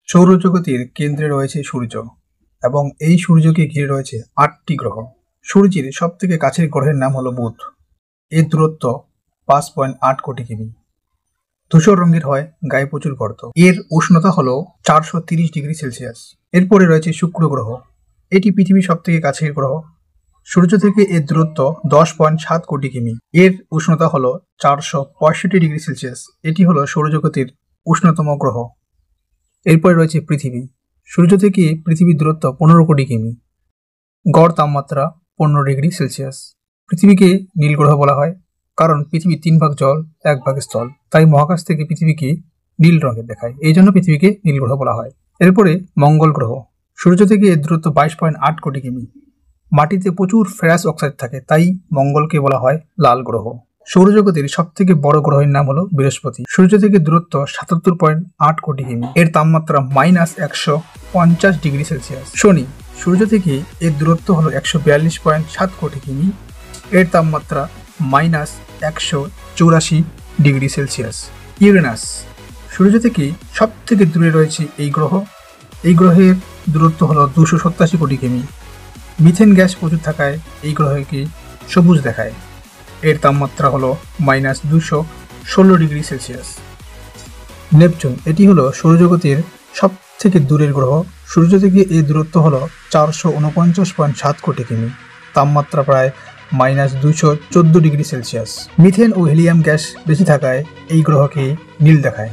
সৌরজগতের কেন্দ্রে রয়েছে সূর্য এবং এই সূর্যকে ঘিরে রয়েছে ৮টি গ্রহ। সূর্যের সবথেকে কাছের গ্রহের নাম হলো বুধ। এর দূরত্ব ৫.৮ কোটি কিমি। ধূসর রঙের হয়, গায়ে প্রচুর গর্ত। এর উষ্ণতা হলো ৪৩০ ডিগ্রি সেলসিয়াস। এরপরে রয়েছে শুক্র গ্রহ। এটি পৃথিবীর সবথেকে কাছের গ্রহ। সূর্য থেকে এর দূরত্ব ১০.৭ কোটি কিমি। এর উষ্ণতা হলো ৪৬৫ ডিগ্রি সেলসিয়াস। এটি হলো সৌরজগতের উষ্ণতম গ্রহ। এরপরে রয়েছে পৃথিবী। সূর্য থেকে পৃথিবীর দূরত্ব ১৫ কোটি কিমি। গড় তাপমাত্রা ১৫ ডিগ্রি সেলসিয়াস। পৃথিবীকে নীল গ্রহ বলা হয় কারণ পৃথিবীর ৩ ভাগ জল, ১ ভাগ স্থল। তাই মহাকাশ থেকে পৃথিবীকে নীল রঙের দেখায়, এই জন্য পৃথিবীকে নীল গ্রহ বলা হয়। এরপরে মঙ্গল গ্রহ। সূর্য থেকে এর দূরত্ব ২২.৮ কোটি কিমি। মাটিতে প্রচুর ফেরাস অক্সাইড থাকে, তাই মঙ্গলকে বলা হয় লাল গ্রহ। সৌরজগতের সবথেকে বড় গ্রহের নাম হলো বৃহস্পতি। সূর্য থেকে দূরত্ব ৭৭.৮ কোটি কিমি। এর তাপমাত্রা -১৫০ ডিগ্রি সেলসিয়াস। শনি। সূর্য থেকে এর দূরত্ব হলো ১৪২.৭ কোটি কিমি। এর তাপমাত্রা -১৮৪ ডিগ্রি সেলসিয়াস। ইউরেনাস। সূর্য থেকে সব থেকে দূরে রয়েছে এই গ্রহ। এই গ্রহের দূরত্ব হলো ২৮৭ কোটি কিমি। মিথেন গ্যাস প্রচুর থাকায় এই গ্রহকে সবুজ দেখায়। এর তাপমাত্রা হলো -২১৬ ডিগ্রি সেলসিয়াস। নেপচুন। এটি হলো সৌরজগতের সব থেকে দূরের গ্রহ। সূর্য থেকে এর দূরত্ব হলো ৪৪৯.৭ কোটি কিমি। তাপমাত্রা প্রায় -২১৪ ডিগ্রি সেলসিয়াস। মিথেন ও হিলিয়াম গ্যাস বেশি থাকায় এই গ্রহকে নীল দেখায়।